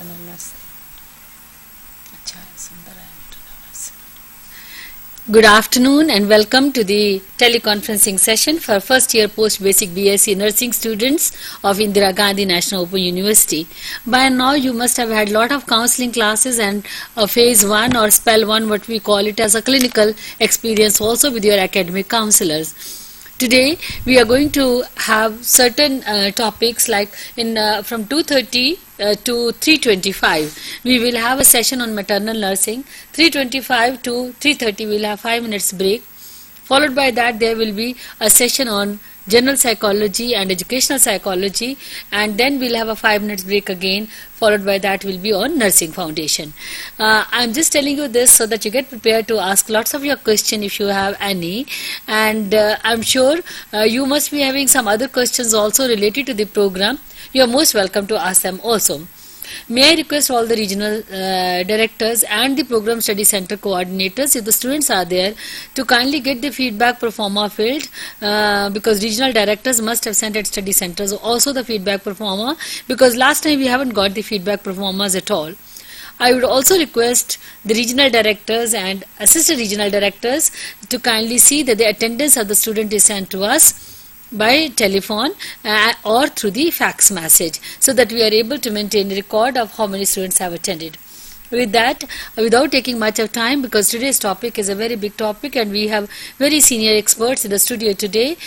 maternal nursing. Good afternoon and welcome to the teleconferencing session for first year post basic BSc nursing students of Indira Gandhi National Open University. By now you must have had lot of counseling classes and phase 1 or spell 1, what we call it, as a clinical experience also with your academic counselors. Today we are going to have certain topics like from 2:30 to 3:25. We will have a session on maternal nursing. 3:25 to 3:30 we will have 5 minutes break. Followed by that there will be a session on general psychology and educational psychology, and then we'll have a 5 minutes break again. Followed by that will be on nursing foundation. I'm just telling you this so that you get prepared to ask lots of your questions if you have any, and I'm sure you must be having some other questions also related to the program. You are most welcome to ask them also. May I request all the regional directors and the program study center coordinators, if the students are there, to kindly get the feedback pro forma filled, because regional directors must have sent at study centers also the feedback pro forma, because last time we haven't got the feedback pro formas at all. I would also request the regional directors and assistant regional directors to kindly see that the attendance of the student is sent to us by telephone or through the fax message, so that we are able to maintain a record of how many students have attended. With that, without taking much of time, because today's topic is a very big topic and we have very senior experts in the studio today.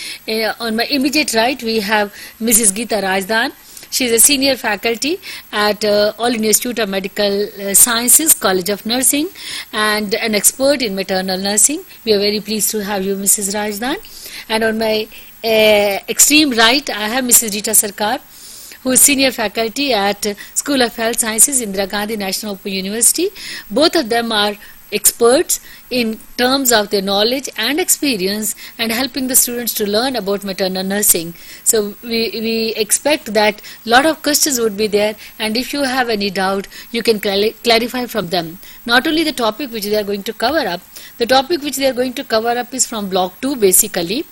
On my immediate right we have Mrs. Geeta Rajdan. She is a senior faculty at All India Institute of Medical Sciences, College of Nursing, and an expert in maternal nursing. We are very pleased to have you, Mrs. Rajdan. And on my extreme right, I have Mrs. Rita Sarkar, who is senior faculty at School of Health Sciences, Indira Gandhi National Open University. Both of them are experts in terms of their knowledge and experience and helping the students to learn about maternal nursing. So we expect that a lot of questions would be there, and if you have any doubt, you can clarify from them. Not only the topic which they are going to cover up, the topic which they are going to cover up is from block 2 basically,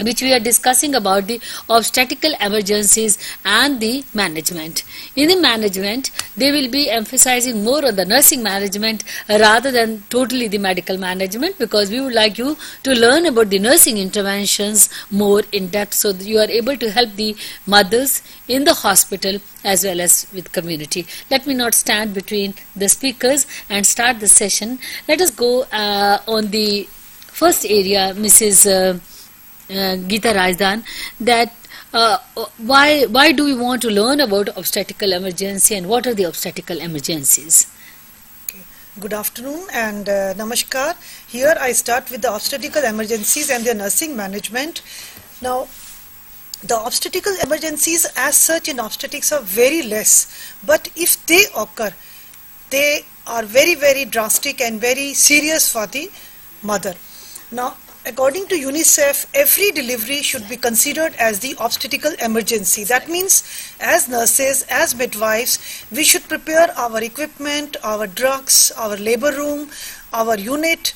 which we are discussing about the obstetrical emergencies and the management. In the management, they will be emphasizing more on the nursing management rather than totally the medical management, because we would like you to learn about the nursing interventions more in depth, so that you are able to help the mothers in the hospital as well as with community. Let me not stand between the speakers and start the session. Let us go on the first area, Mrs. Geeta Rajdan, that why do we want to learn about obstetrical emergency and what are the obstetrical emergencies? Okay. Good afternoon and namaskar. Here I start with the obstetrical emergencies and their nursing management. Now, the obstetrical emergencies as such in obstetrics are very less, but if they occur, they are very, very drastic and very serious for the mother. Now, according to UNICEF, every delivery should be considered as the obstetrical emergency. That means, as nurses, as midwives, we should prepare our equipment, our drugs, our labor room, our unit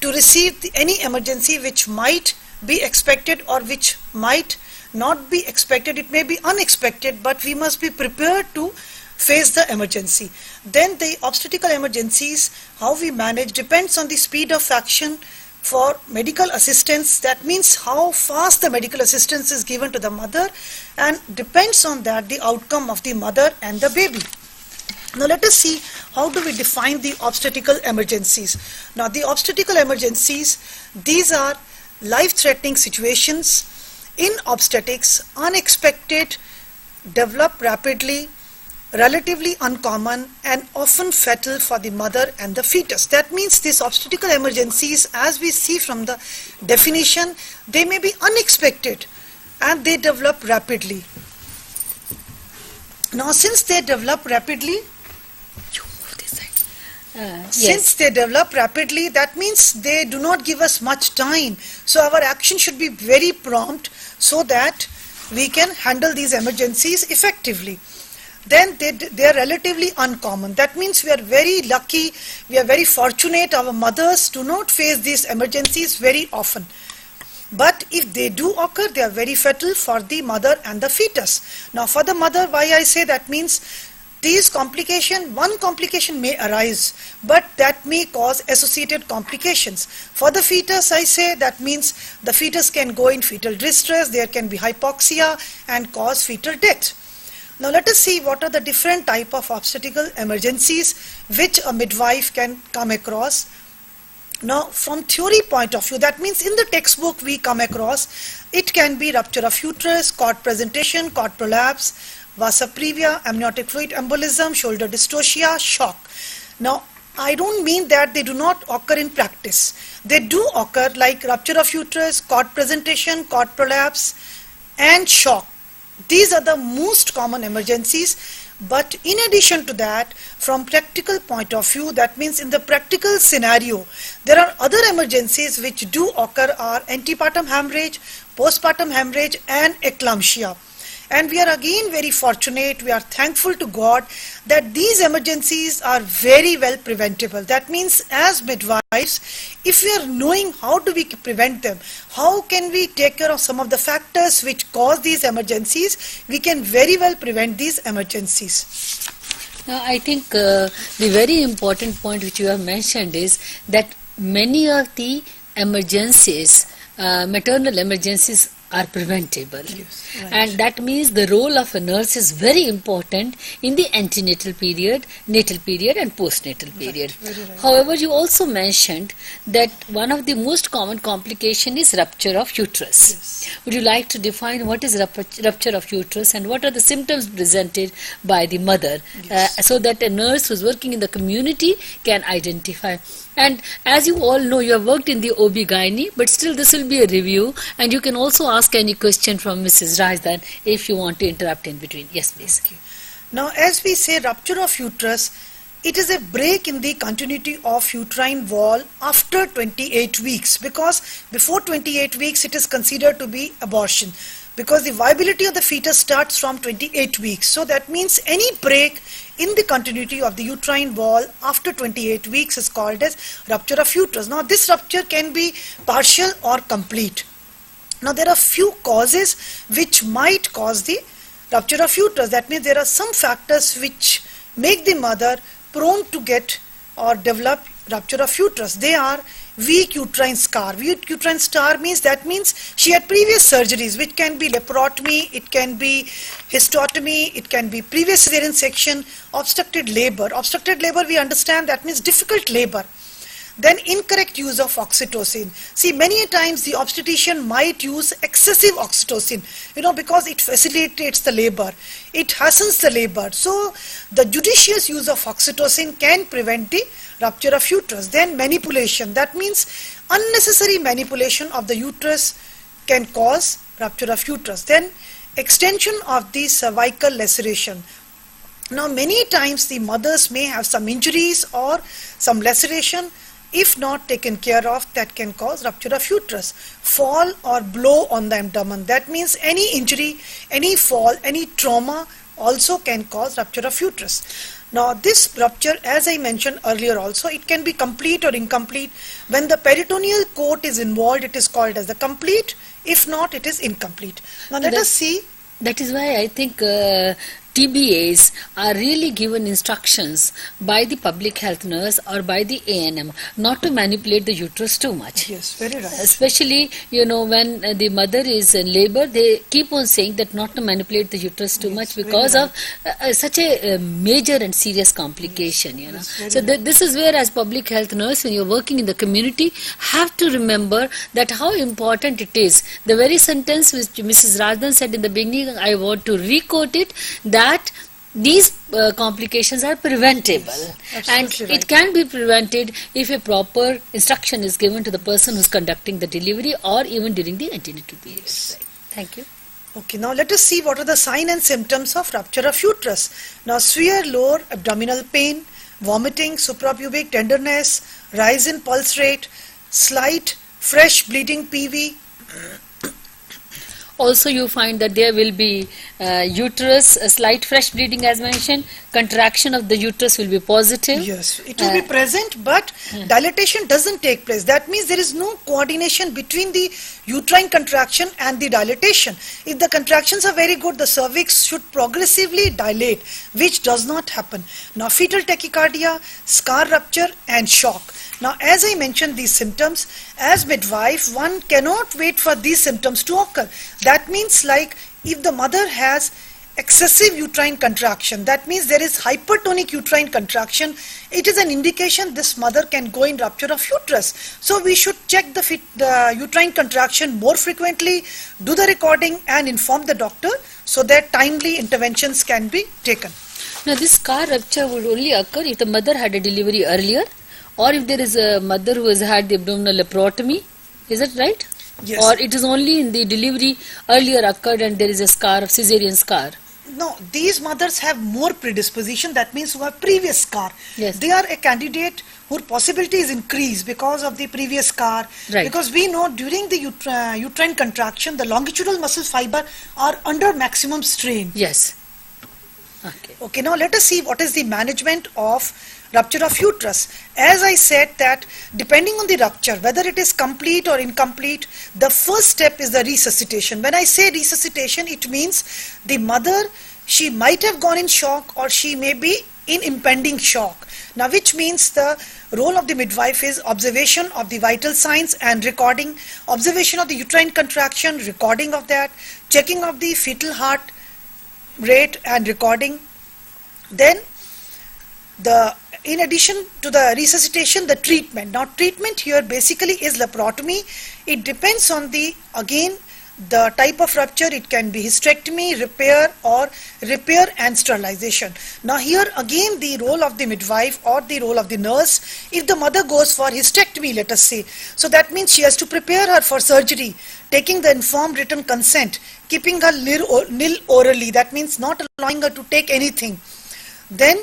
to receive any emergency which might be expected or which might not be expected. It may be unexpected, but we must be prepared to face the emergency. Then the obstetrical emergencies, how we manage, depends on the speed of action for medical assistance. That means how fast the medical assistance is given to the mother, and depends on that the outcome of the mother and the baby. Now let us see how do we define the obstetrical emergencies. Now the obstetrical emergencies, these are life-threatening situations in obstetrics, unexpected, develop rapidly, relatively uncommon, and often fatal for the mother and the fetus. That means these obstetrical emergencies, as we see from the definition, they may be unexpected and they develop rapidly. Now, since they develop rapidly, since they develop rapidly, that means they do not give us much time. So our action should be very prompt so that we can handle these emergencies effectively. Then they are relatively uncommon. That means we are very lucky, we are very fortunate. Our mothers do not face these emergencies very often. But if they do occur, they are very fatal for the mother and the fetus. Now for the mother, why I say that means one complication may arise, but that may cause associated complications. For the fetus, I say that means the fetus can go in fetal distress, there can be hypoxia and cause fetal death. Now let us see what are the different type of obstetrical emergencies which a midwife can come across. Now from theory point of view, that means in the textbook we come across, it can be rupture of uterus, cord presentation, cord prolapse, vasa previa, amniotic fluid embolism, shoulder dystocia, shock. Now I don't mean that they do not occur in practice. They do occur, like rupture of uterus, cord presentation, cord prolapse and shock. These are the most common emergencies, but in addition to that, from practical point of view, that means in the practical scenario, there are other emergencies which do occur are antepartum hemorrhage, postpartum hemorrhage and eclampsia. And we are again very fortunate, we are thankful to God that these emergencies are very well preventable. That means as midwives, if we are knowing how do we prevent them, how can we take care of some of the factors which cause these emergencies, we can very well prevent these emergencies. Now, I think the very important point which you have mentioned is that many of the emergencies, maternal emergencies, are preventable. Yes, right. And that means the role of a nurse is very important in the antenatal period, natal period and postnatal period. Right. However, you also mentioned that one of the most common complication is rupture of uterus. Yes. Would you like to define what is rupture of uterus and what are the symptoms presented by the mother, Yes. so that a nurse who is working in the community can identify? And as you all know, you have worked in the OB-GYN, but still this will be a review, and you can also ask any question from Mrs. Rajdan if you want to interrupt in between. Yes, please. Okay. Now, as we say, rupture of uterus, it is a break in the continuity of uterine wall after 28 weeks, because before 28 weeks it is considered to be abortion, because the viability of the fetus starts from 28 weeks. So that means any break in the continuity of the uterine wall after 28 weeks is called as rupture of uterus. Now this rupture can be partial or complete. Now there are few causes which might cause the rupture of uterus. That means there are some factors which make the mother prone to get or develop rupture of uterus. They are weak uterine scar. Weak uterine scar means she had previous surgeries, which can be laparotomy, it can be hysterectomy, it can be previous cesarean section, obstructed labor. Obstructed labor, we understand, that means difficult labor. Then incorrect use of oxytocin. See, many times the obstetrician might use excessive oxytocin, because it facilitates the labor, it hastens the labor. So the judicious use of oxytocin can prevent the rupture of uterus. Then manipulation, that means unnecessary manipulation of the uterus can cause rupture of uterus. Then extension of the cervical laceration. Now many times the mothers may have some injuries or some laceration. If not taken care of, that can cause rupture of uterus. Fall or blow on the abdomen, that means any injury, any fall, any trauma also can cause rupture of uterus. Now this rupture, as I mentioned earlier also, it can be complete or incomplete. When the peritoneal coat is involved, it is called as the complete. If not, it is incomplete. Now let us see. That is why I think TBAs are really given instructions by the public health nurse or by the ANM not to manipulate the uterus too much. Yes, very right. Especially, when the mother is in labor, they keep on saying that not to manipulate the uterus too much because of such a major and serious complication. So this is where, as public health nurse, when you're working in the community, have to remember that how important it is. The very sentence which Mrs. Rajdan said in the beginning, I want to re-quote it, that these complications are preventable, and it can be prevented if a proper instruction is given to the person who's conducting the delivery or even during the antenatal period. Yes. Right. Thank you. Okay, now let us see what are the signs and symptoms of rupture of uterus. Now severe lower abdominal pain, vomiting, suprapubic tenderness, rise in pulse rate, slight fresh bleeding PV. Also, you find that there will be uterus, a slight fresh bleeding as mentioned, contraction of the uterus will be positive. Yes, it will be present, but dilatation doesn't take place. That means there is no coordination between the uterine contraction and the dilatation. If the contractions are very good, the cervix should progressively dilate, which does not happen. Now, fetal tachycardia, scar rupture and shock. Now, as I mentioned these symptoms, as midwife, one cannot wait for these symptoms to occur. That means, like, if the mother has excessive uterine contraction, that means there is hypertonic uterine contraction, it is an indication this mother can go in rupture of uterus. So we should check the uterine contraction more frequently, do the recording and inform the doctor so that timely interventions can be taken. Now this scar rupture would only occur if the mother had a delivery earlier, or if there is a mother who has had the abdominal laparotomy. Is that right? Yes. Or it is only in the delivery earlier occurred and there is a scar, cesarean scar? No, these mothers have more predisposition, that means who have previous scar. Yes. They are a candidate whose possibility is increased because of the previous scar. Right. Because we know during the uterine contraction, the longitudinal muscle fiber are under maximum strain. Yes. Okay. Okay, now let us see what is the management of rupture of uterus. As I said that depending on the rupture, whether it is complete or incomplete, the first step is the resuscitation. When I say resuscitation, it means the mother, she might have gone in shock or she may be in impending shock. Now, which means the role of the midwife is observation of the vital signs and recording, observation of the uterine contraction, recording of that, checking of the fetal heart rate and recording. Then in addition to the resuscitation, the treatment. Now, treatment here basically is laparotomy. It depends on the type of rupture. It can be hysterectomy, repair, or repair and sterilization. Now, here again the role of the midwife or the role of the nurse. If the mother goes for hysterectomy, let us say, so that means she has to prepare her for surgery, taking the informed written consent, keeping her nil orally. That means not allowing her to take anything. Then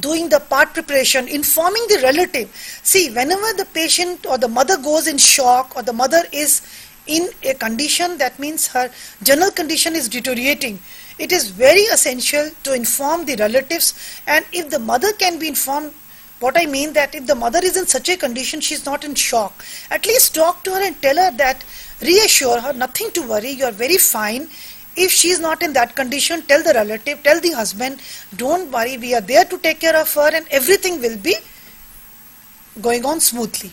doing the part preparation, informing the relative. See, whenever the patient or the mother goes in shock or the mother is in a condition, that means her general condition is deteriorating, it is very essential to inform the relatives. And if the mother can be informed, what I mean that if the mother is in such a condition, she is not in shock, at least talk to her and tell her that, reassure her, nothing to worry, you are very fine. If she is not in that condition, tell the relative, tell the husband, don't worry, we are there to take care of her and everything will be going on smoothly.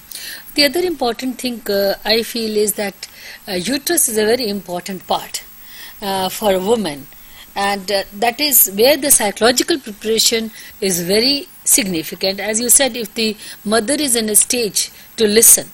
The other important thing I feel is that uterus is a very important part for a woman, and that is where the psychological preparation is very significant. As you said, if the mother is in a stage to listen,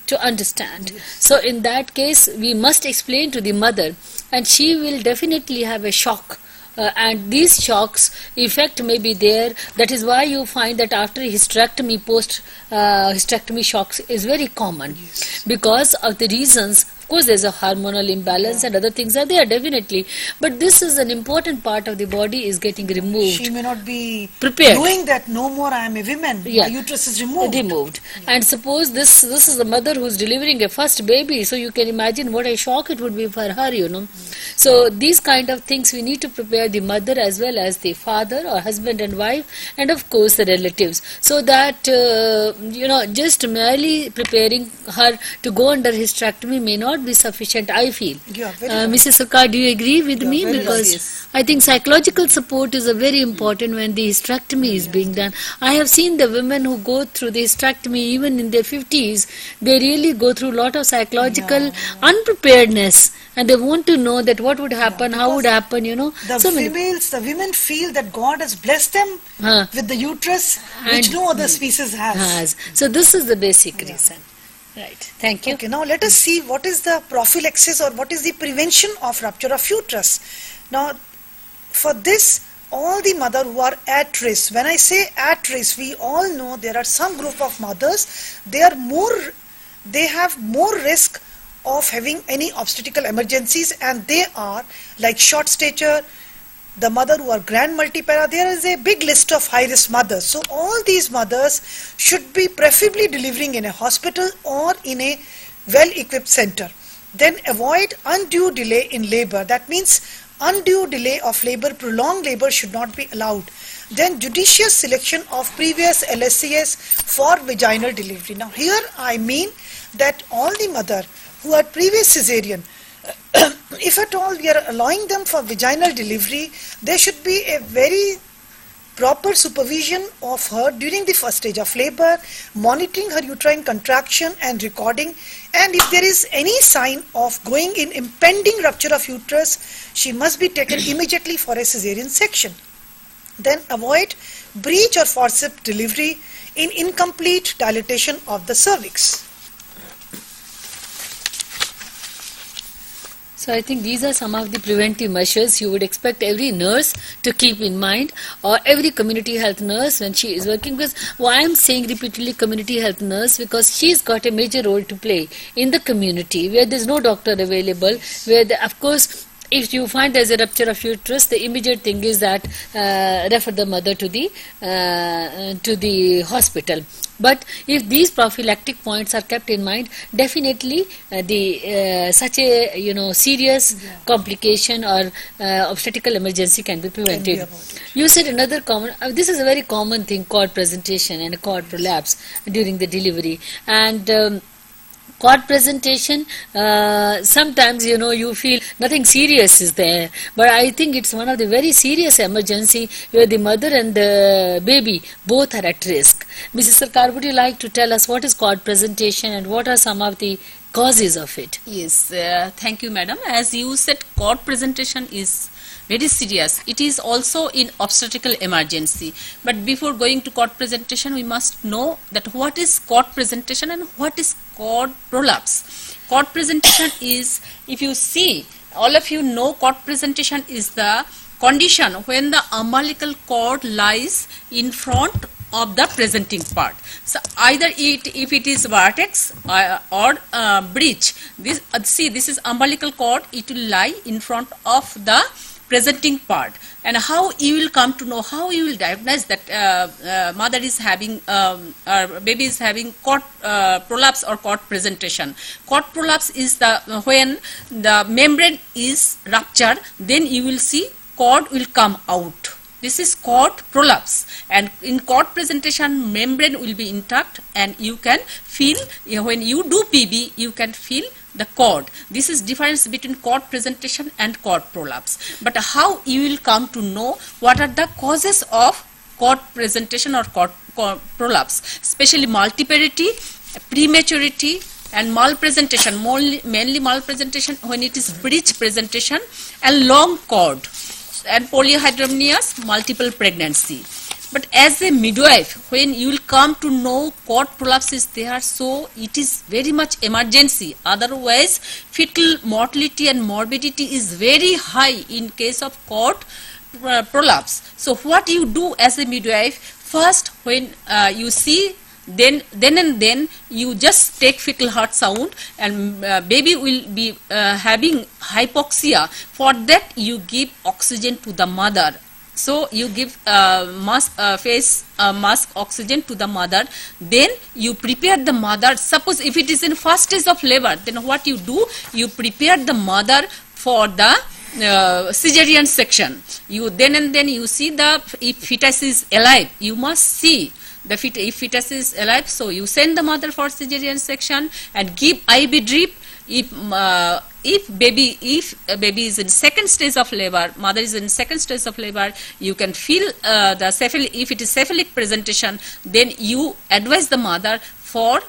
to understand, yes. So in that case we must explain to the mother, and she will definitely have a shock. And these shocks effect may be there. That is why you find that after hysterectomy, post hysterectomy shocks is very common, yes. Because of the reasons. Of course, there's a hormonal imbalance, yeah. And other things are there definitely. But this is an important part of the body is getting removed. She may not be prepared. Knowing that no more I am a woman. Yeah. The uterus is removed. Yeah. And suppose this is a mother who's delivering a first baby. So you can imagine what a shock it would be for her, So these kind of things we need to prepare the mother as well as the father or husband and wife, and of course the relatives, so that just merely preparing her to go under hysterectomy may not be sufficient, I feel. Yeah, Mrs. Sarkar, do you agree with me? Because yes. I think psychological support is a very important when the hysterectomy is being done. I have seen the women who go through the hysterectomy even in their 50s, they really go through a lot of psychological unpreparedness, and they want to know that what would happen, how would happen, The women feel that God has blessed them with the uterus, which no other species has. So this is the basic reason. Right. Thank you. Okay, now let us see what is the prophylaxis or what is the prevention of rupture of uterus. Now, for this, all the mothers who are at risk, when I say at risk, we all know there are some group of mothers, they have more risk of having any obstetrical emergencies, and they are like short stature, the mother who are grand multipara. There is a big list of high-risk mothers. So all these mothers should be preferably delivering in a hospital or in a well-equipped center. Then avoid undue delay in labor. That means undue delay of labor, prolonged labor should not be allowed. Then judicious selection of previous LSCS for vaginal delivery. Now here I mean that all the mother who are previous cesarean, if at all we are allowing them for vaginal delivery, there should be a very proper supervision of her during the first stage of labor, monitoring her uterine contraction and recording, and if there is any sign of going in impending rupture of uterus, she must be taken immediately for a cesarean section. Then avoid breech or forceps delivery in incomplete dilatation of the cervix. So I think these are some of the preventive measures you would expect every nurse to keep in mind, or every community health nurse when she is working. Because why I am saying repeatedly community health nurse, because she's got a major role to play in the community where there's no doctor available, where of course if you find there's a rupture of uterus, the immediate thing is that refer the mother to the hospital. But if these prophylactic points are kept in mind, definitely such a serious complication or obstetrical emergency can be prevented. You said another common. This is a very common thing: cord presentation and cord prolapse during the delivery. And cord presentation, sometimes you feel nothing serious is there, but I think it's one of the very serious emergency where the mother and the baby both are at risk. Mrs. Sarkar, would you like to tell us what is cord presentation and what are some of the causes of it? Yes, thank you, madam. As you said, cord presentation is very serious. It is also in obstetrical emergency. But before going to cord presentation, we must know that what is cord presentation and what is cord prolapse. Cord presentation is, if you see, all of you know, cord presentation is the condition when the umbilical cord lies in front of the presenting part. So either if it is vertex or breech, this is umbilical cord, it will lie in front of the presenting part. And how you will come to know, how you will diagnose that mother is having or baby is having cord prolapse or cord presentation. Cord prolapse is when the membrane is ruptured, then you will see cord will come out. This is cord prolapse, and in cord presentation membrane will be intact, and you can feel, when you do PB, you can feel the cord. This is difference between cord presentation and cord prolapse. But how you will come to know what are the causes of cord presentation or cord prolapse, especially multiparity, prematurity, and malpresentation, mainly malpresentation when it is breech presentation, and long cord, and polyhydramnios, multiple pregnancy. But as a midwife, when you will come to know cord prolapse is there, so it is very much emergency. Otherwise, fetal mortality and morbidity is very high in case of cord prolapse. So what you do as a midwife, first when you see, then you just take fetal heart sound, and baby will be having hypoxia. For that you give oxygen to the mother. So you give mask oxygen to the mother. Then you prepare the mother. Suppose if it is in first stage of labor, then what you do? You prepare the mother for the cesarean section. You then you see if fetus is alive. You must see if fetus is alive. So you send the mother for cesarean section and give IV drip. If baby is in second stage of labor, mother is in second stage of labor, you can feel the cephalic. If it is cephalic presentation, then you advise the mother for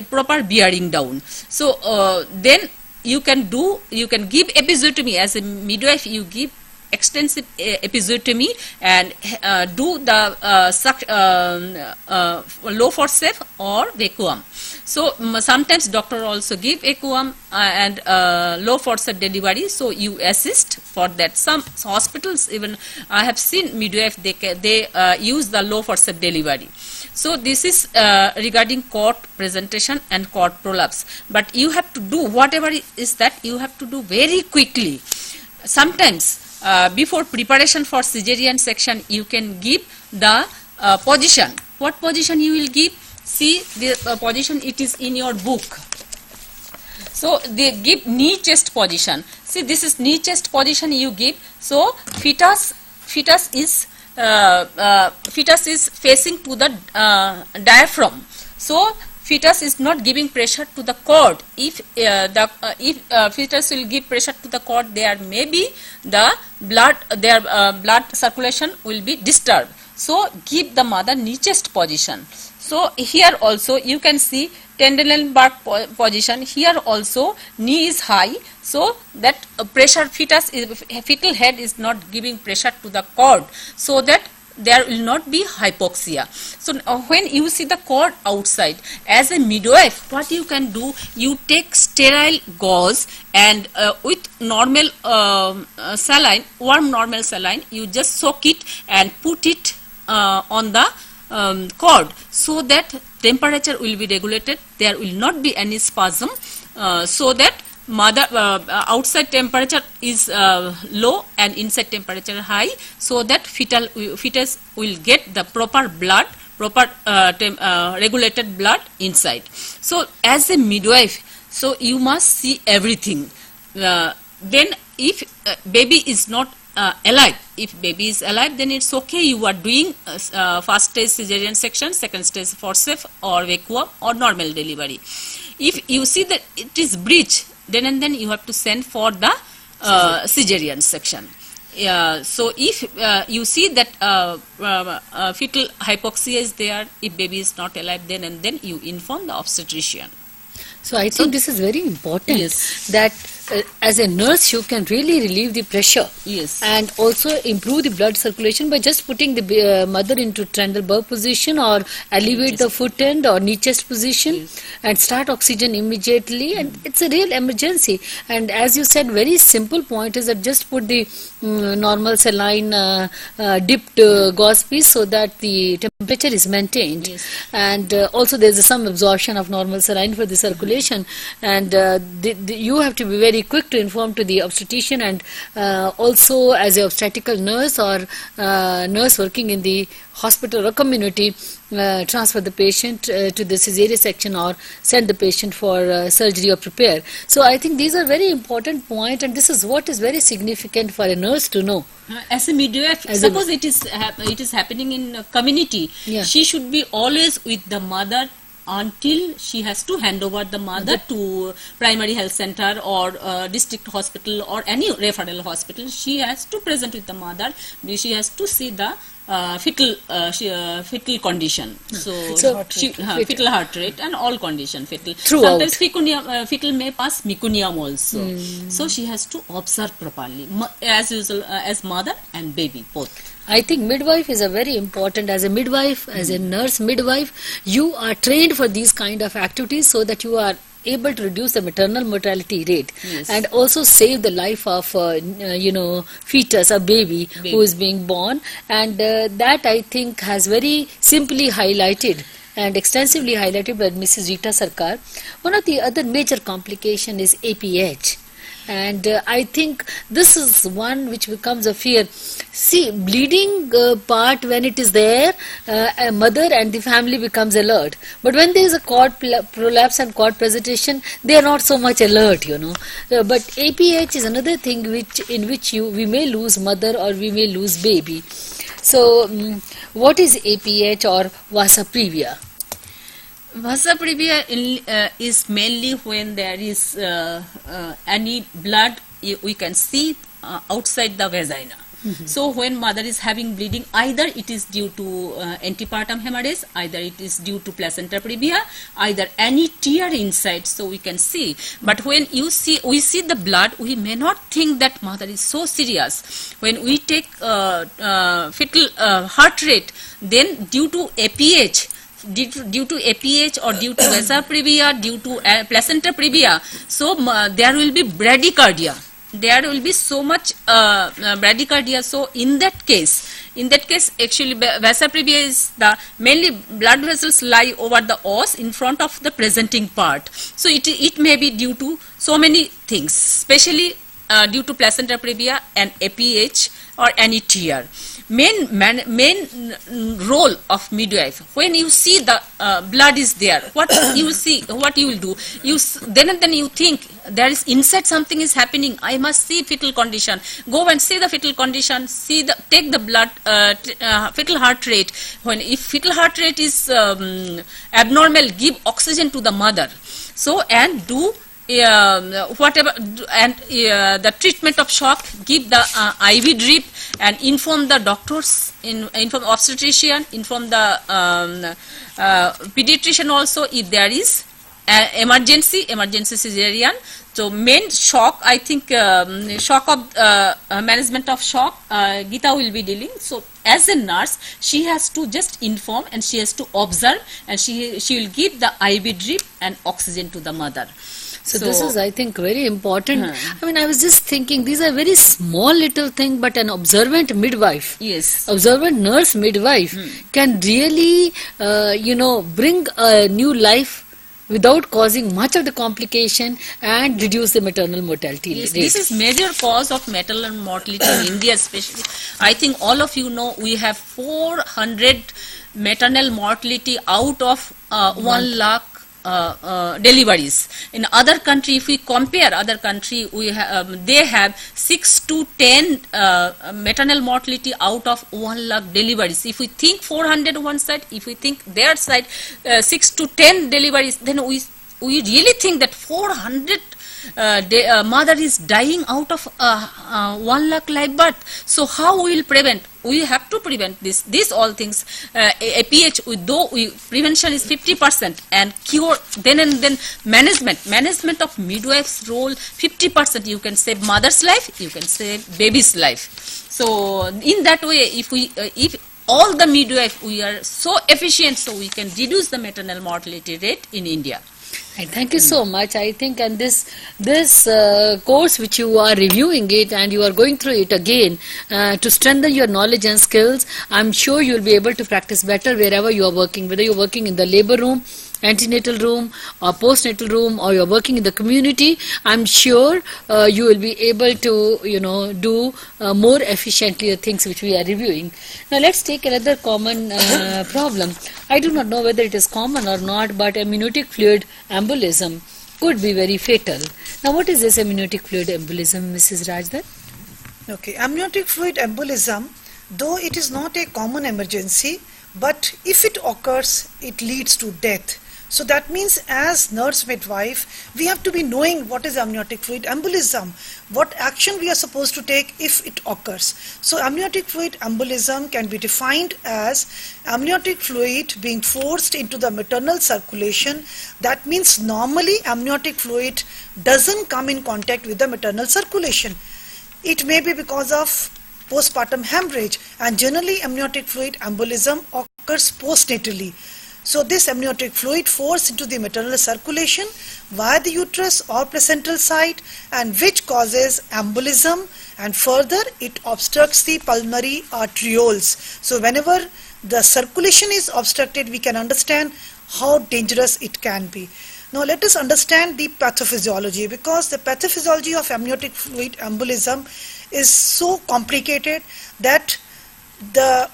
proper bearing down. So then you can give episiotomy. As a midwife, you give extensive episiotomy and do the low forceps or vacuum. So sometimes doctor also give vacuum and low forceps delivery. So you assist for that. Some hospitals, even I have seen midwife, they use the low forceps delivery. So this is regarding cord presentation and cord prolapse. But you have to do whatever is that you have to do very quickly. Sometimes before preparation for cesarean section, you can give the position. What position you will give? See the position, it is in your book. So they give knee chest position. See, this is knee chest position you give. So fetus is facing to the diaphragm. So fetus is not giving pressure to the cord. If fetus will give pressure to the cord, there may be the blood circulation will be disturbed. So give the mother knee chest position. So here also you can see tendon bark position. Here also knee is high, so that fetal head is not giving pressure to the cord, so that there will not be hypoxia. So when you see the cord outside, as a midwife, what you can do, you take sterile gauze and with normal saline, warm normal saline, you just soak it and put it on the cord, so that temperature will be regulated, there will not be any spasm, so that mother outside temperature is low and inside temperature high, so that fetus will get the proper blood, regulated blood inside. So as a midwife, so you must see everything. Then if baby is not alive, if baby is alive, then it's okay, you are doing first stage cesarean section, second stage forceps or vacuum or normal delivery. If you see that it is breech, then and then you have to send for the cesarean section. So if you see that fetal hypoxia is there, if baby is not alive, then and then you inform the obstetrician. So I think this is very important, Yes. that as a nurse you can really relieve the pressure, Yes. and also improve the blood circulation by just putting the mother into Trendelenburg position, or elevate the foot end or knee chest position, and start oxygen immediately, and it's a real emergency. And as you said, very simple point is that just put the normal saline dipped gauze piece, so that the temperature is maintained. Yes. And also there is some absorption of normal saline for the circulation, and you have to be very quick to inform to the obstetrician, and also as a obstetrical nurse or nurse working in the hospital or community, transfer the patient to the cesarean section or send the patient for surgery or prepare. So I think these are very important points, and this is what is very significant for a nurse to know. As a midwife, suppose it is happening in a community, Yeah. she should be always with the mother until she has to hand over the mother to primary health center or district hospital or any referral hospital. She has to present with the mother. She has to see the fetal condition. So fetal heart rate and all condition fetal. Throughout. Sometimes fetal may pass meconium also. So she has to observe properly, as usual, as mother and baby both. I think midwife is a very important. As a midwife, as a nurse midwife, you are trained for these kind of activities, so that you are able to reduce the maternal mortality rate, Yes. and also save the life of fetus, a baby who is being born. And that I think has very simply highlighted and extensively highlighted by Mrs. Rita Sarkar. One of the other major complication is APH. And I think this is one which becomes a fear. See, bleeding part, when it is there, a mother and the family becomes alert. But when there is a cord prolapse and cord presentation, they are not so much alert, but APH is another thing in which we may lose mother or we may lose baby. So, what is APH or vasa previa? Vasa previa is mainly when there is any blood we can see outside the vagina. So when mother is having bleeding, either it is due to antepartum hemorrhage, either it is due to placenta previa, either any tear inside, so we can see. But when we see the blood, we may not think that mother is so serious. When we take fetal heart rate, then due to APH, due to APH or due to vasa previa, due to placenta previa, so there will be bradycardia. There will be so much bradycardia. So in that case, actually vasa previa is the mainly blood vessels lie over the os in front of the presenting part. So it may be due to so many things, especially due to placenta previa and APH or any tear. Main role of midwife, when you see the blood is there, what you see, what you will do, then and then you think there is inside something is happening, I must see fetal condition, go and see the fetal condition, take the blood, fetal heart rate. When if fetal heart rate is abnormal, give oxygen to the mother, so and do whatever, and the treatment of shock, give the IV drip and inform the doctors, inform obstetrician, inform the pediatrician also if there is emergency cesarean. So main shock, I think shock of management of shock, Geeta will be dealing. So as a nurse, she has to just inform and she has to observe, and she will give the IV drip and oxygen to the mother. So this is, I think, very important. I mean, I was just thinking, these are very small little thing, but an observant midwife, yes, observant nurse midwife can really, bring a new life without causing much of the complication and reduce the maternal mortality yes, rate. This is major cause of maternal mortality in India especially. I think all of you know we have 400 maternal mortality out of 1 lakh deliveries. In other country, if we compare other country, they have 6 to 10 maternal mortality out of 1 lakh deliveries. If we think 400 one side, if we think their side 6 to 10 deliveries, then we really think that 400 mother is dying out of 1 lakh live birth. So how we will prevent? We have to prevent these all things. APH, though prevention is 50% and cure, then and then management of midwife's role 50%. You can save mother's life, you can save baby's life. So in that way, if all the midwife we are so efficient, so we can reduce the maternal mortality rate in India. And thank you so much. I think, and this course which you are reviewing it and you are going through it again to strengthen your knowledge and skills, I'm sure you will be able to practice better wherever you are working, whether you're working in the labor room, antenatal room or postnatal room, or you're working in the community. I'm sure you will be able to do more efficiently the things which we are reviewing. Now let's take another common problem. I do not know whether it is common or not, but amniotic fluid embolism could be very fatal. Now what is this amniotic fluid embolism, Mrs. Rajdar? Okay, amniotic fluid embolism, though it is not a common emergency, but if it occurs, it leads to death. So that means as nurse midwife, we have to be knowing what is amniotic fluid embolism, what action we are supposed to take if it occurs. So amniotic fluid embolism can be defined as amniotic fluid being forced into the maternal circulation. That means normally amniotic fluid doesn't come in contact with the maternal circulation. It may be because of postpartum hemorrhage, and generally amniotic fluid embolism occurs postnatally. So this amniotic fluid forced into the maternal circulation via the uterus or placental site, and which causes embolism, and further it obstructs the pulmonary arterioles. So whenever the circulation is obstructed, we can understand how dangerous it can be. Now let us understand the pathophysiology, because the pathophysiology of amniotic fluid embolism is so complicated that the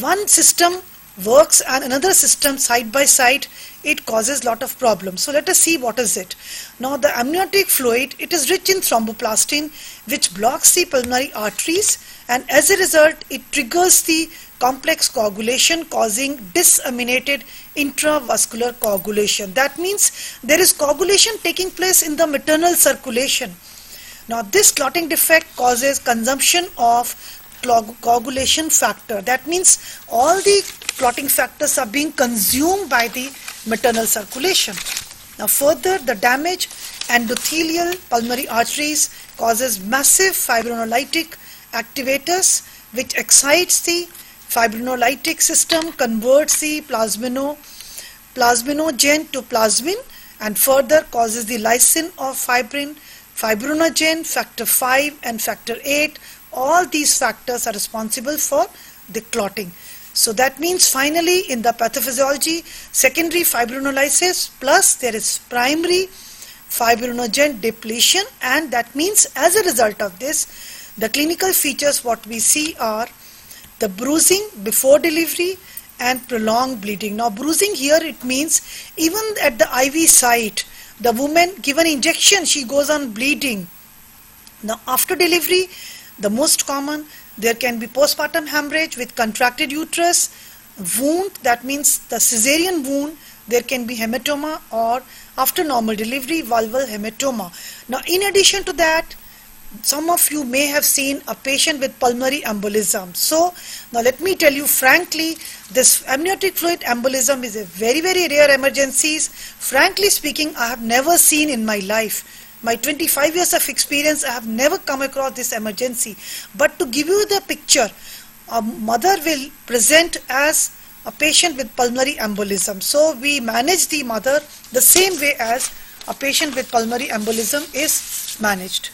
one system works and another system side by side, it causes lot of problems. So let us see what is it. Now the amniotic fluid, it is rich in thromboplastin, which blocks the pulmonary arteries, and as a result it triggers the complex coagulation, causing disseminated intravascular coagulation. That means there is coagulation taking place in the maternal circulation. Now this clotting defect causes consumption of coagulation factor. That means all the clotting factors are being consumed by the maternal circulation. Now further, the damage endothelial pulmonary arteries causes massive fibrinolytic activators, which excites the fibrinolytic system, converts the plasminogen to plasmin, and further causes the lysine of fibrinogen, factor 5 and factor 8. All these factors are responsible for the clotting. So that means finally in the pathophysiology, secondary fibrinolysis plus there is primary fibrinogen depletion, and that means as a result of this, the clinical features what we see are the bruising before delivery and prolonged bleeding. Now bruising here, it means even at the IV site, the woman given injection, she goes on bleeding. Now after delivery, the most common, there can be postpartum hemorrhage with contracted uterus, wound, that means the cesarean wound, there can be hematoma, or after normal delivery, vulval hematoma. Now in addition to that, some of you may have seen a patient with pulmonary embolism. So now let me tell you frankly, this amniotic fluid embolism is a very, very rare emergency. Frankly speaking, I have never seen in my life. My 25 years of experience, I have never come across this emergency. But to give you the picture, a mother will present as a patient with pulmonary embolism. So we manage the mother the same way as a patient with pulmonary embolism is managed.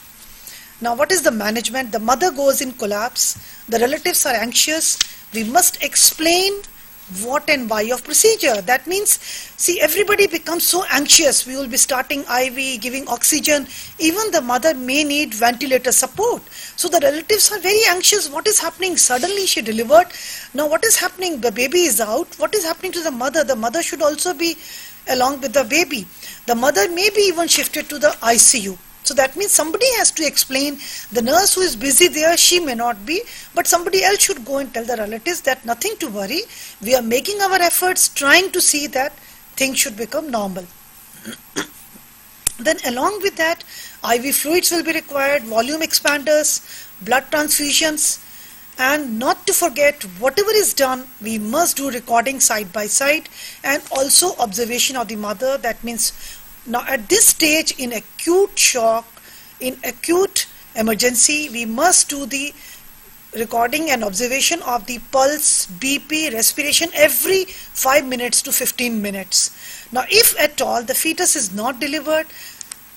Now what is the management? The mother goes in collapse, the relatives are anxious, we must explain what and why of procedure. That means, see, everybody becomes so anxious. We will be starting IV, giving oxygen. Even the mother may need ventilator support. So the relatives are very anxious. What is happening? Suddenly she delivered. Now what is happening? The baby is out. What is happening to the mother? The mother should also be along with the baby. The mother may be even shifted to the ICU. So that means somebody has to explain. The nurse who is busy there, she may not be, but somebody else should go and tell the relatives that nothing to worry. We are making our efforts, trying to see that things should become normal. Then along with that, IV fluids will be required, volume expanders, blood transfusions, and not to forget, whatever is done, we must do recording side by side, and also observation of the mother. That means now at this stage, in acute shock, in acute emergency, we must do the recording and observation of the pulse, BP, respiration every 5 minutes to 15 minutes. Now if at all the fetus is not delivered,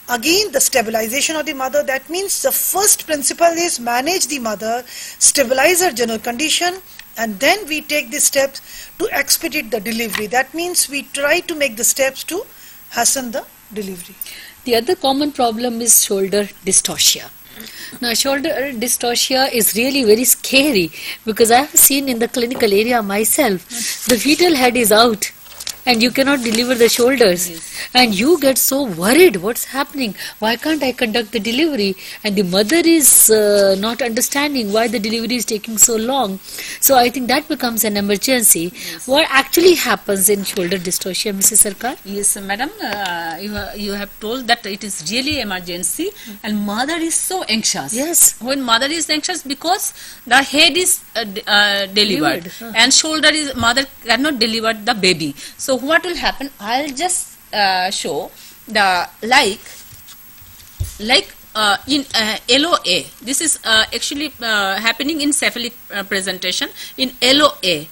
again the stabilization of the mother. That means the first principle is manage the mother, stabilize her general condition, and then we take the steps to expedite the delivery. That means we try to make the steps to hasten the delivery. The other common problem is shoulder dystocia. Now shoulder dystocia is really very scary because I have seen in the clinical area myself, the fetal head is out and you cannot deliver the shoulders. Yes. And you get so worried, what's happening? Why can't I conduct the delivery? And the mother is not understanding why the delivery is taking so long. So I think that becomes an emergency. Yes. What actually happens in shoulder dystocia, Mrs. Sarkar? Yes, madam, you have told that it is really emergency and mother is so anxious. Yes. When mother is anxious because the head is delivered and shoulder is, mother cannot deliver the baby. So what will happen? I'll just show the in LOA. This is actually happening in cephalic presentation. In LOA,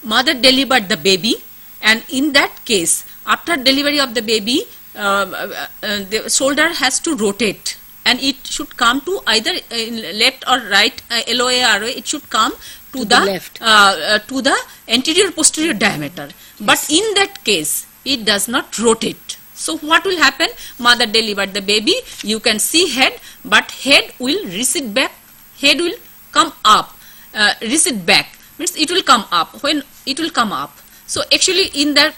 mother delivered the baby, and in that case, after delivery of the baby, the shoulder has to rotate, and it should come to either in left or right, LOA, ROA. It should come to the left, to the anterior posterior diameter. But in that case, it does not rotate. So what will happen? Mother delivered the baby, you can see head, but head will recede back, head will come up, recede back, means it will come up. When it will come up, so actually in that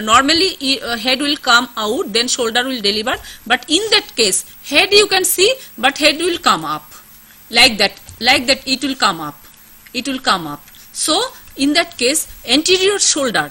normally head will come out, then shoulder will deliver, but in that case head you can see, but head will come up like that it will come up, so in that case anterior shoulder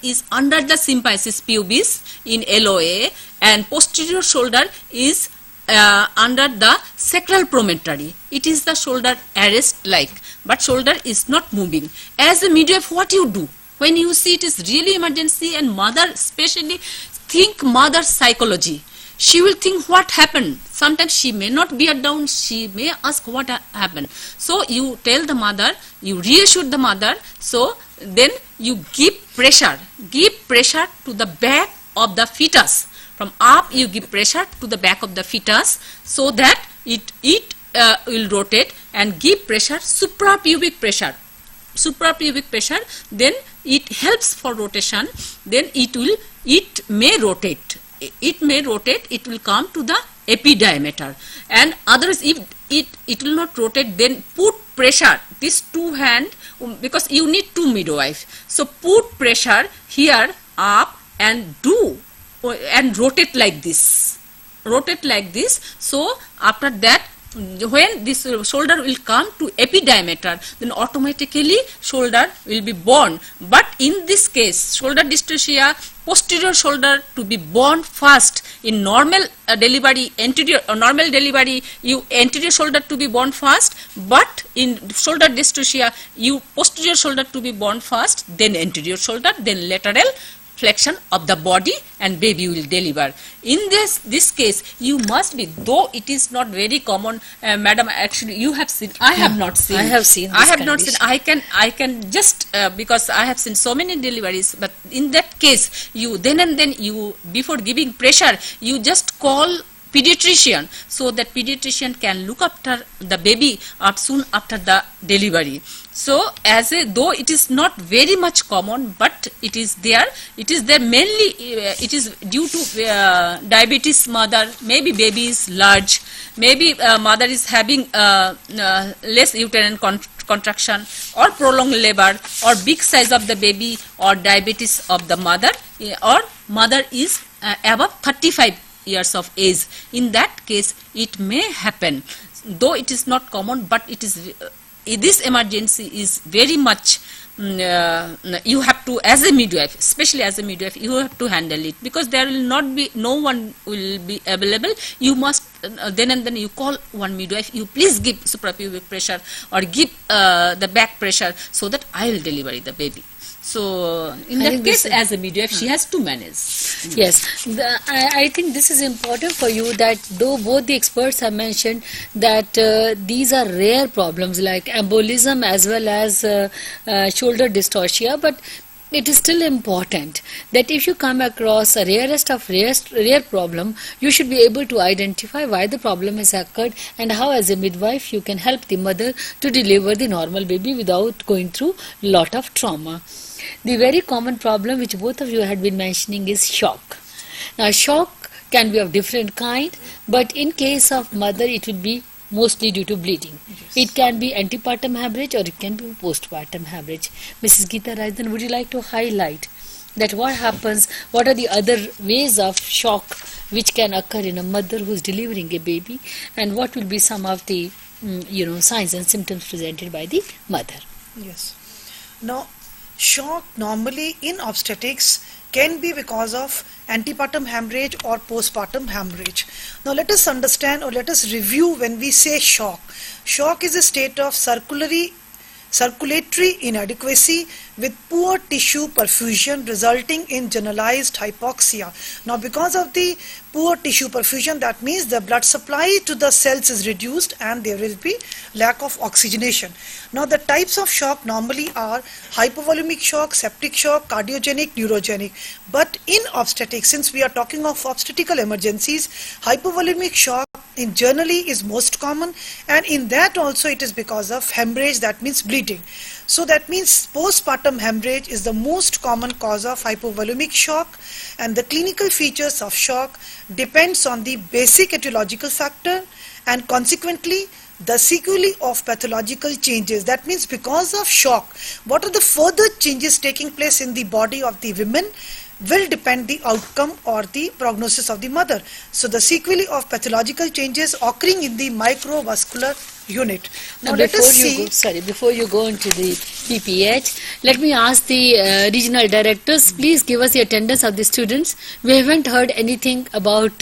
is under the symphysis pubis in LOA, and posterior shoulder is under the sacral promontory. It is the shoulder arrest like, but shoulder is not moving. As a midwife, what you do when you see it is really emergency, and mother especially think mother psychology. She will think what happened. Sometimes she may not bear down, she may ask what happened. So you tell the mother, you reassure the mother, so then you give pressure to the back of the fetus. From up you give pressure to the back of the fetus, so that it will rotate, and give pressure, suprapubic pressure, then it helps for rotation, then it may rotate. it may rotate, it will come to the epidiameter, and otherwise if it will not rotate, then put pressure, this two hand, because you need two midwife, so put pressure here up and do and rotate like this, so after that when this shoulder will come to epidiameter, then automatically shoulder will be born. But in this case, shoulder dystocia, posterior shoulder to be born first. In normal delivery, normal delivery, you anterior shoulder to be born first, but in shoulder dystocia, you posterior shoulder to be born first, then anterior shoulder, then lateral flexion of the body, and baby will deliver. In this case, you must be, though it is not very common, madam, actually you have seen, I have not seen. I have seen this I have not condition. seen. I can just, because I have seen so many deliveries, but in that case, you then and then you, before giving pressure, you just call pediatrician, so that pediatrician can look after the baby soon after the delivery. So though it is not very much common, but it is there mainly, it is due to diabetes mother, maybe baby is large, maybe mother is having less uterine contraction, or prolonged labor, or big size of the baby, or diabetes of the mother, or mother is above 35 years of age. In that case, it may happen, though it is not common, but it is this emergency is very much you have to, as a midwife, especially as a midwife, you have to handle it, because there will not be, no one will be available. You must then and then you call one midwife, you please give suprapubic pressure or give the back pressure, so that I will deliver the baby. So in that case, as a midwife, she has to manage. Yes, I think this is important for you, that though both the experts have mentioned that these are rare problems like embolism as well as shoulder dystocia, but it is still important that if you come across a rarest of rare problem, you should be able to identify why the problem has occurred and how, as a midwife, you can help the mother to deliver the normal baby without going through lot of trauma. The very common problem which both of you had been mentioning is shock. Now, shock can be of different kind, but in case of mother, it will be mostly due to bleeding. Yes. It can be antepartum hemorrhage or it can be postpartum hemorrhage. Mrs. Geeta Rajan, would you like to highlight that what happens, what are the other ways of shock which can occur in a mother who is delivering a baby, and what will be some of the signs and symptoms presented by the mother? Yes. Now, shock normally in obstetrics can be because of antepartum hemorrhage or postpartum hemorrhage. Now let us understand, or let us review when we say shock. Shock is a state of circulatory inadequacy with poor tissue perfusion resulting in generalized hypoxia. Now because of the poor tissue perfusion, that means the blood supply to the cells is reduced and there will be lack of oxygenation. Now the types of shock normally are hypovolemic shock, septic shock, cardiogenic, neurogenic. But in obstetrics, since we are talking of obstetrical emergencies, hypovolemic shock in generally is most common, and in that also it is because of hemorrhage, that means bleeding. So that means postpartum hemorrhage is the most common cause of hypovolemic shock, and the clinical features of shock depends on the basic etiological factor and consequently the sequelae of pathological changes. That means because of shock, what are the further changes taking place in the body of the women will depend the outcome or the prognosis of the mother. So the sequelae of pathological changes occurring in the microvascular unit. Now let us see. Before you go into the PPH, let me ask the regional directors, please give us the attendance of the students. We haven't heard anything about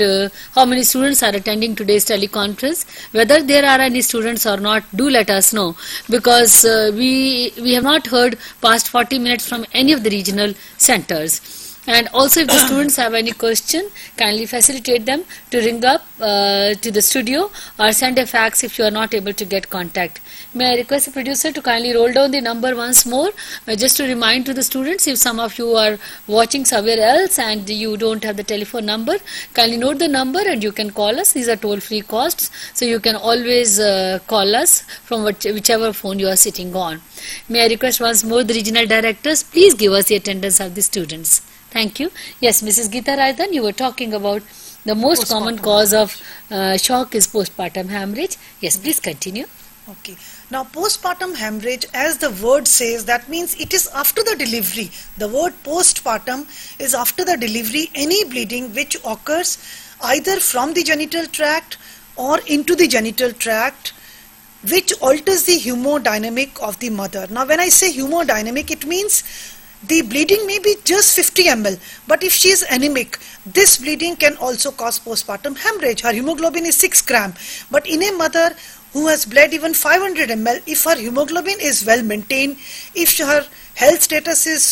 how many students are attending today's teleconference. Whether there are any students or not, do let us know, because we have not heard past 40 minutes from any of the regional centers. And also, if the students have any question, kindly facilitate them to ring up to the studio or send a fax if you are not able to get contact. May I request the producer to kindly roll down the number once more, just to remind to the students, if some of you are watching somewhere else and you don't have the telephone number, kindly note the number and you can call us. These are toll-free costs, so you can always call us from whichever phone you are sitting on. May I request once more the regional directors, please give us the attendance of the students. Thank you. Yes, Mrs. Geeta Raidan, you were talking about the most common cause of shock is postpartum hemorrhage. Yes, please continue. Okay. Now, postpartum hemorrhage, as the word says, that means it is after the delivery. The word postpartum is after the delivery, any bleeding which occurs either from the genital tract or into the genital tract, which alters the hemodynamic of the mother. Now, when I say hemodynamic, it means the bleeding may be just 50 ml, but if she is anemic, this bleeding can also cause postpartum hemorrhage. Her hemoglobin is 6 gram, but in a mother who has bled even 500 ml, if her hemoglobin is well maintained, if her health status is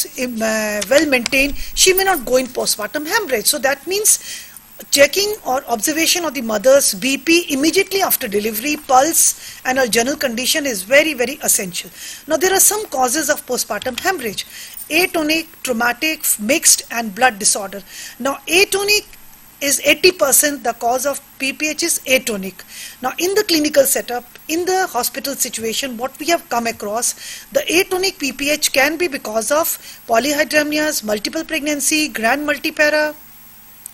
well maintained, she may not go in postpartum hemorrhage. So that means checking or observation of the mother's BP immediately after delivery, pulse and her general condition is very, very essential. Now there are some causes of postpartum hemorrhage: atonic, traumatic, mixed and blood disorder. Now atonic is 80%, the cause of PPH is atonic. Now in the clinical setup, in the hospital situation, what we have come across, the atonic PPH can be because of polyhydramnias, multiple pregnancy, grand multipara,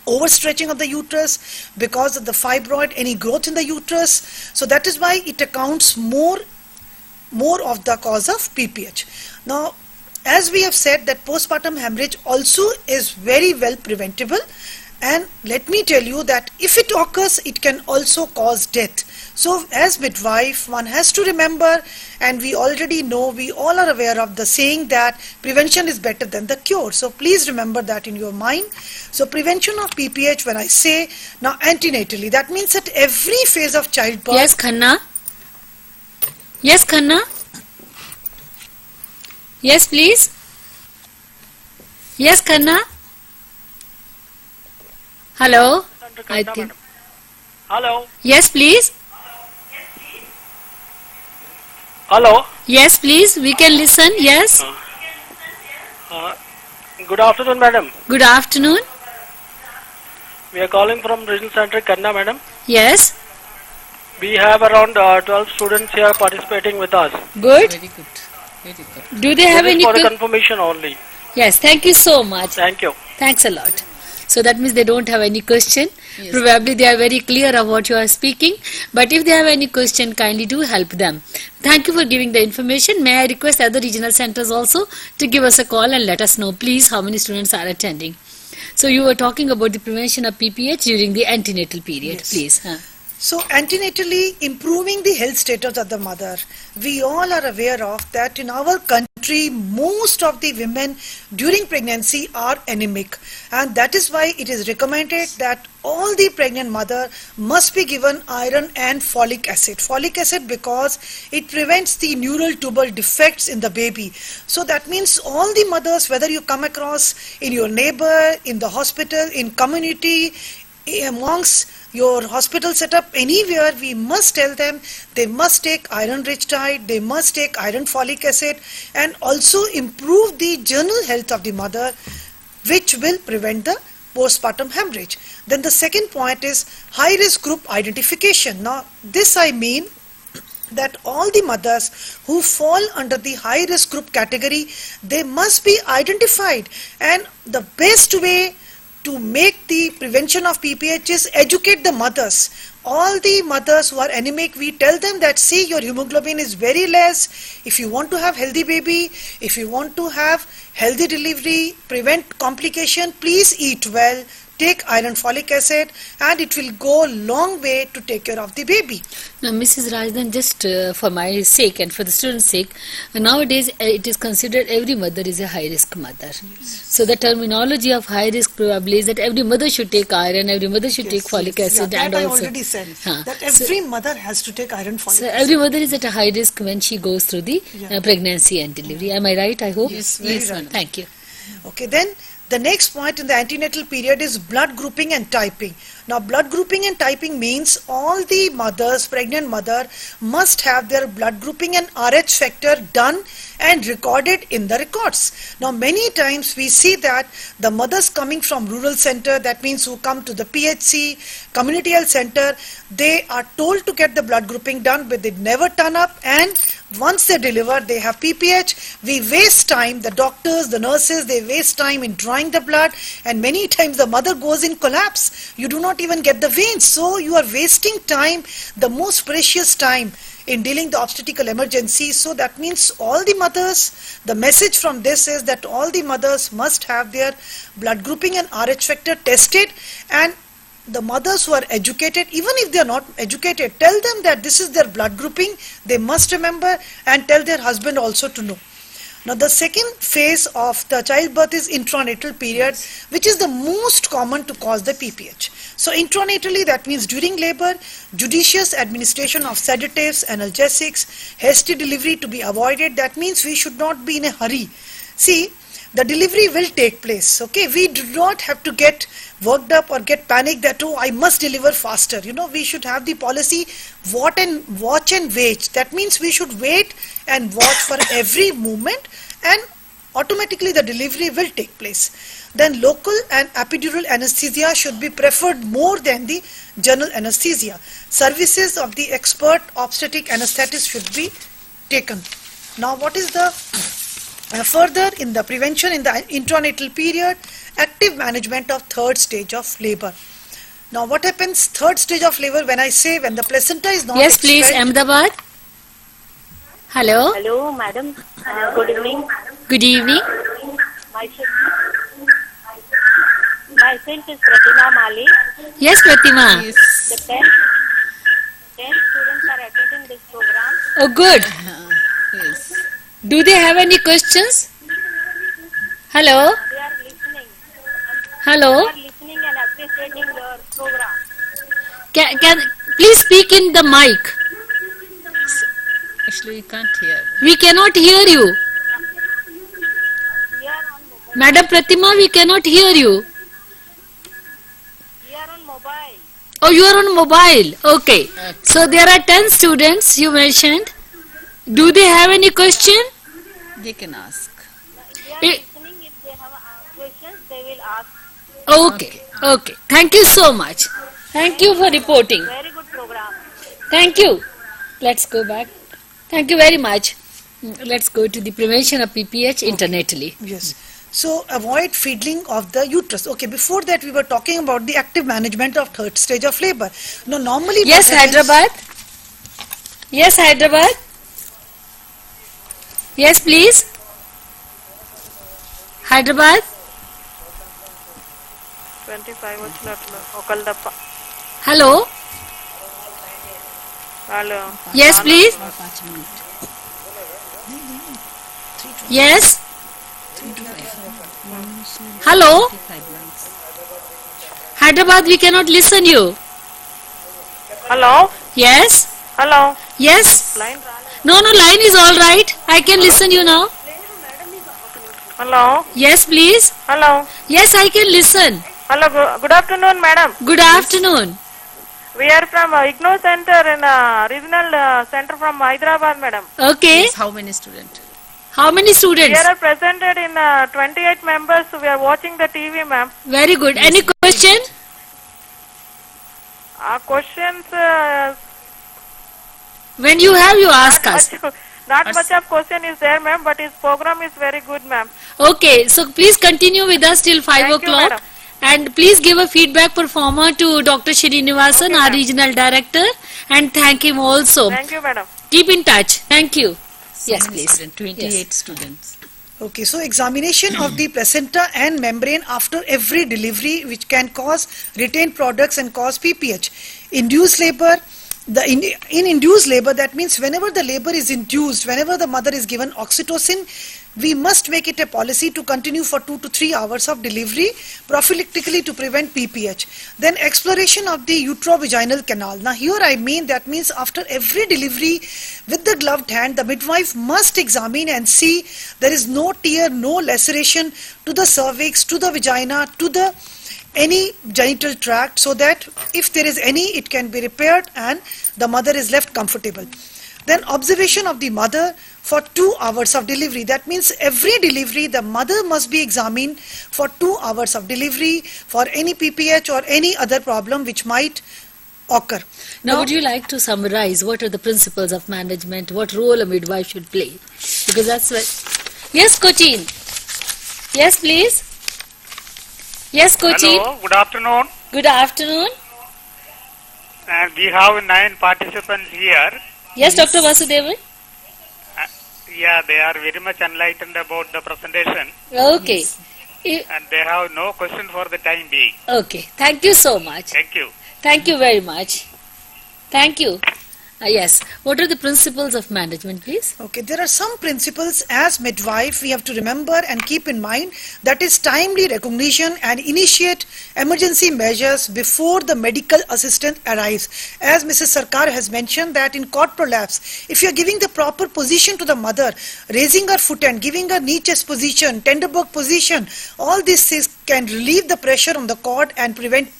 overstretching of the uterus, because of the fibroid, any growth in the uterus. So that is why it accounts more of the cause of PPH. Now, as we have said, that postpartum hemorrhage also is very well preventable, and let me tell you that if it occurs, it can also cause death. So as midwife, one has to remember, and we already know, we all are aware of the saying that prevention is better than the cure. So please remember that in your mind. So prevention of PPH, when I say now antenatally, that means at every phase of childbirth. Yes, Khanna. Yes, Khanna. Yes, please. Yes, Khanna. Hello. I think. Hello. Yes, please. Hello. Yes, please. We can listen. Yes. Good afternoon, madam. Good afternoon. We are calling from Regional Center, Kanna, madam. Yes. We have around 12 students here participating with us. Good. Very good. Very good. Do they have This is any? for the confirmation only. Yes. Thank you so much. Thank you. Thanks a lot. So that means they don't have any question. Yes. Probably they are very clear of what you are speaking. But if they have any question, kindly do help them. Thank you for giving the information. May I request other regional centers also to give us a call and let us know, please, how many students are attending. So you were talking about the prevention of PPH during the antenatal period, Yes. please. So antenatally improving the health status of the mother. We all are aware of that in our country, most of the women during pregnancy are anemic, and that is why it is recommended that all the pregnant mother must be given iron and folic acid. Folic acid because it prevents the neural tubal defects in the baby. So that means all the mothers, whether you come across in your neighbor, in the hospital, in community, amongst your hospital setup, anywhere, we must tell them they must take iron rich diet, they must take iron folic acid, and also improve the general health of the mother, which will prevent the postpartum hemorrhage. Then the second point is high risk group identification. Now this I mean that all the mothers who fall under the high risk group category, they must be identified, and the best way to make the prevention of PPH is educate the mothers. All the mothers who are anemic, we tell them that, see, your hemoglobin is very less. If you want to have healthy baby, if you want to have healthy delivery, prevent complication, please eat well, take iron folic acid, and it will go a long way to take care of the baby. Now, Mrs. Rajdan, just for my sake and for the students' sake, nowadays it is considered every mother is a high-risk mother. Yes. So the terminology of high-risk probably is that every mother should take iron, every mother should take folic acid, Yeah, and that I also already said, that every mother has to take iron folic so acid. every mother is at a high risk when she goes through the pregnancy and delivery. Am I right? I hope. Yes, very right. Thank you. Okay, then the next point in the antenatal period is blood grouping and typing. Now, blood grouping and typing means all the mothers, pregnant mother, must have their blood grouping and RH factor done and recorded in the records. Now, many times we see that the mothers coming from rural center, that means who come to the PHC, community health center, they are told to get the blood grouping done, but they never turn up, and once they deliver, they have PPH. We waste time, the doctors, the nurses, they waste time in drawing the blood, and many times the mother goes in collapse. You do not even get the veins. So you are wasting time, the most precious time, in dealing the obstetrical emergency. So that means all the mothers, the message from this is that all the mothers must have their blood grouping and Rh factor tested, and the mothers who are educated, even if they are not educated, tell them that this is their blood grouping. They must remember, and tell their husband also to know. Now the second phase of the childbirth is intranatal period, which is the most common to cause the PPH. So intranatally, that means during labor, judicious administration of sedatives, analgesics, hasty delivery to be avoided. That means we should not be in a hurry. See, the delivery will take place, okay? We do not have to get worked up or get panicked that, oh, I must deliver faster. You know, we should have the policy, watch and wait. That means we should wait and watch for every movement, and automatically the delivery will take place. Then local and epidural anesthesia should be preferred more than the general anesthesia. Services of the expert obstetric anesthetist should be taken. Now what is the further in the prevention in the intranatal period? Active management of third stage of labor. Now what happens third stage of labor when I say when the placenta is not Yes, please, expelled? Ahmedabad. Hello. Hello, madam. Good evening. Good evening. Myself is Pratima Mali. Yes, Pratima. The 10 students are attending this program. Oh, good. Yes. Do they have any questions? Hello. They are listening. Hello. They are listening and appreciating your program. Can please speak in the mic. Actually, we can't hear. We cannot hear you. We are on mobile. Madam Pratima, we cannot hear you. We are on mobile. Oh, you are on mobile. Okay. So there are 10 students you mentioned. Do they have any question? They can ask. They are Eh. listening. If they have questions, they will ask. Okay. Okay. Thank you so much. Thank you for reporting. Very good program. Thank you. Let's go back. Thank you very much. Let's go to the prevention of PPH internatally. Yes. So avoid feeding of the uterus. Okay, before that we were talking about the active management of third stage of labor. Now normally Yes, what happens- Hyderabad. Yes, Hyderabad. Yes, please. Hyderabad. 25 వచ్చినట్లు ఒకళ్ళ తప్ప Hello. వాళ్ళు Yes, please. Yes. Hello. Hyderabad, we cannot listen you. Hello Yes. Hello Yes. Line No, line is all right. I can listen you now. Hello Yes, please. Hello Yes, I can listen. Hello good afternoon madam Good afternoon. We are from IGNOU centre in regional centre from Hyderabad madam Okay. Yes, how many students? How many students? We are presented in 28 members we are watching the TV ma'am Very good. Any question? Ah questions When you have, you ask us. Not much of question is there ma'am but his programme is very good ma'am Okay, so please continue with us till 5 Thank you, o'clock. madam. And please give a feedback performer to Dr. Srinivasan, Okay, our ma'am. regional director, and thank him also. Thank you madam Keep in touch. Thank you. So Yes, many please. students, 28 students. Okay, so examination of the placenta and membrane after every delivery, which can cause retained products and cause PPH. Induced labor, in induced labor, that means whenever the labor is induced, whenever the mother is given oxytocin, we must make it a policy to continue for 2 to 3 hours of delivery prophylactically to prevent PPH. Then exploration of the uterovaginal canal. Now here I mean that means after every delivery with the gloved hand, the midwife must examine and see there is no tear, no laceration to the cervix, to the vagina, to the any genital tract, so that if there is any, it can be repaired and the mother is left comfortable. Then observation of the mother for 2 hours of delivery. That means every delivery the mother must be examined for 2 hours of delivery for any PPH or any other problem which might occur. Now, would you like to summarize what are the principles of management, what role a midwife should play? Because that's what... Yes, Cochin. Yes, please. Yes, Cochin. Hello, good afternoon. Good afternoon. And we have 9 participants here. Yes, Dr. Vasudevan. Yeah, they are very much enlightened about the presentation. Okay. And they have no question for the time being. Okay. Thank you so much. Thank you. Thank you very much. Thank you. Yes. What are the principles of management, please? Okay, there are some principles as midwife we have to remember and keep in mind. That is timely recognition and initiate emergency measures before the medical assistant arrives. As Mrs. Sarkar has mentioned that in cord prolapse, if you are giving the proper position to the mother, raising her foot and giving her knee chest position, tenderbook position, all these things can relieve the pressure on the cord and prevent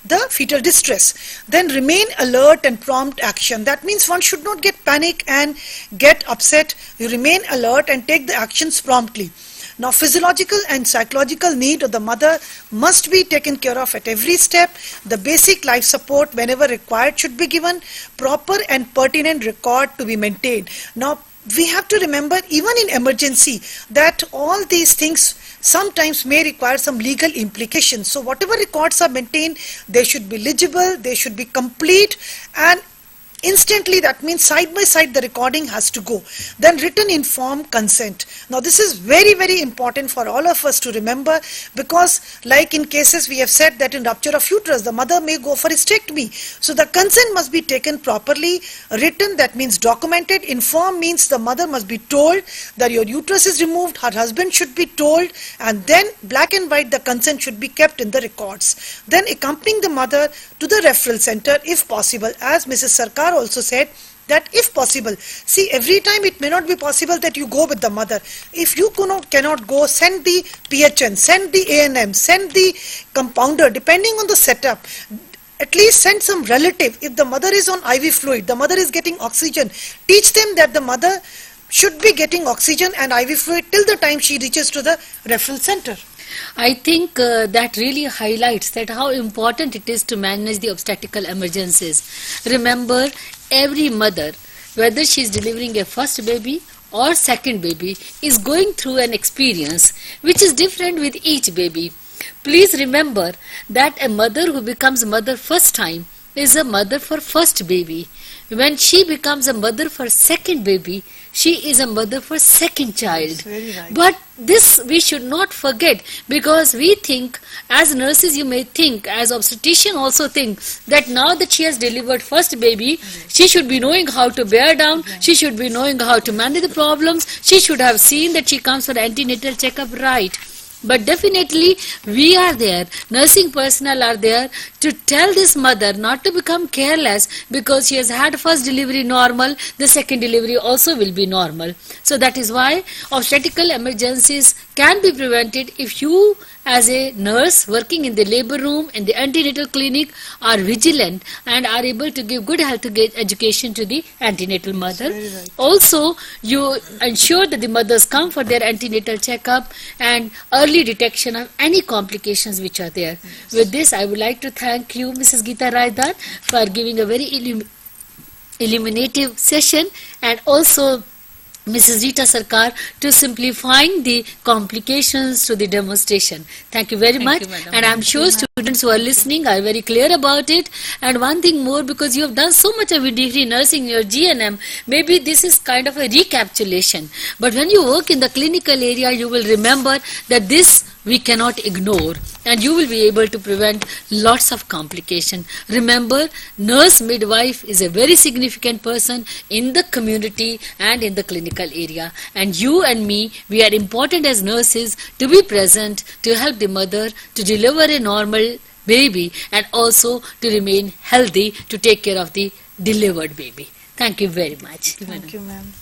the fetal distress. Then remain alert and prompt action. That means one should not get panic and get upset. You remain alert and take the actions promptly. Now, physiological and psychological need of the mother must be taken care of at every step. The basic life support whenever required should be given. Proper and pertinent record to be maintained. Now, we have to remember even in emergency that all these things sometimes may require some legal implications. So whatever records are maintained, they should be legible, they should be complete, and instantly, that means side by side the recording has to go. Then written informed consent. Now this is very, very important for all of us to remember, because like in cases we have said that in rupture of uterus the mother may go for hysterectomy. So the consent must be taken properly. Written, that means documented. Informed means the mother must be told that your uterus is removed, her husband should be told, and then black and white the consent should be kept in the records. Then accompanying the mother to the referral center if possible, as Mrs. Sarkar also said that if possible. See, every time it may not be possible that you go with the mother. If you cannot go, send the PHN, send the A&M, send the compounder, depending on the setup. At least send some relative. If the mother is on IV fluid, the mother is getting oxygen, teach them that the mother should be getting oxygen and IV fluid till the time she reaches to the referral center. I think that really highlights that how important it is to manage the obstetrical emergencies. Remember, every mother, whether she is delivering a first baby or second baby, is going through an experience which is different with each baby. Please remember that a mother who becomes mother first time is a mother for first baby. When she becomes a mother for second baby, she is a mother for second child. That's very right. But this we should not forget, because we think, as nurses you may think, as obstetrician also think, that now that she has delivered first baby, she should be knowing how to bear down, she should be knowing how to manage the problems, she should have seen that she comes for antenatal checkup, right? But definitely we are there, nursing personnel are there to tell this mother not to become careless, because she has had first delivery normal, the second delivery also will be normal. So that is why obstetrical emergencies can be prevented if you as a nurse working in the labor room, in the antenatal clinic, are vigilant and are able to give good health education to the antenatal mother. Right. Also, you ensure that the mothers come for their antenatal checkup and early detection of any complications which are there. Yes. With this, I would like to thank you, Mrs. Geeta Raidar, for giving a very illuminative session, and also Mrs. Rita Sarkar to simplifying the complications to the demonstration. Thank you very much. And I'm sure students who are listening are very clear about it. And one thing more, because you have done so much of a degree nursing in your GNM, maybe this is kind of a recapitulation. But when you work in the clinical area, you will remember that this we cannot ignore, and you will be able to prevent lots of complication. Remember, nurse midwife is a very significant person in the community and in the clinical area, and you and me, we are important as nurses to be present to help the mother to deliver a normal baby and also to remain healthy to take care of the delivered baby. Thank you very much. Thank you, ma'am.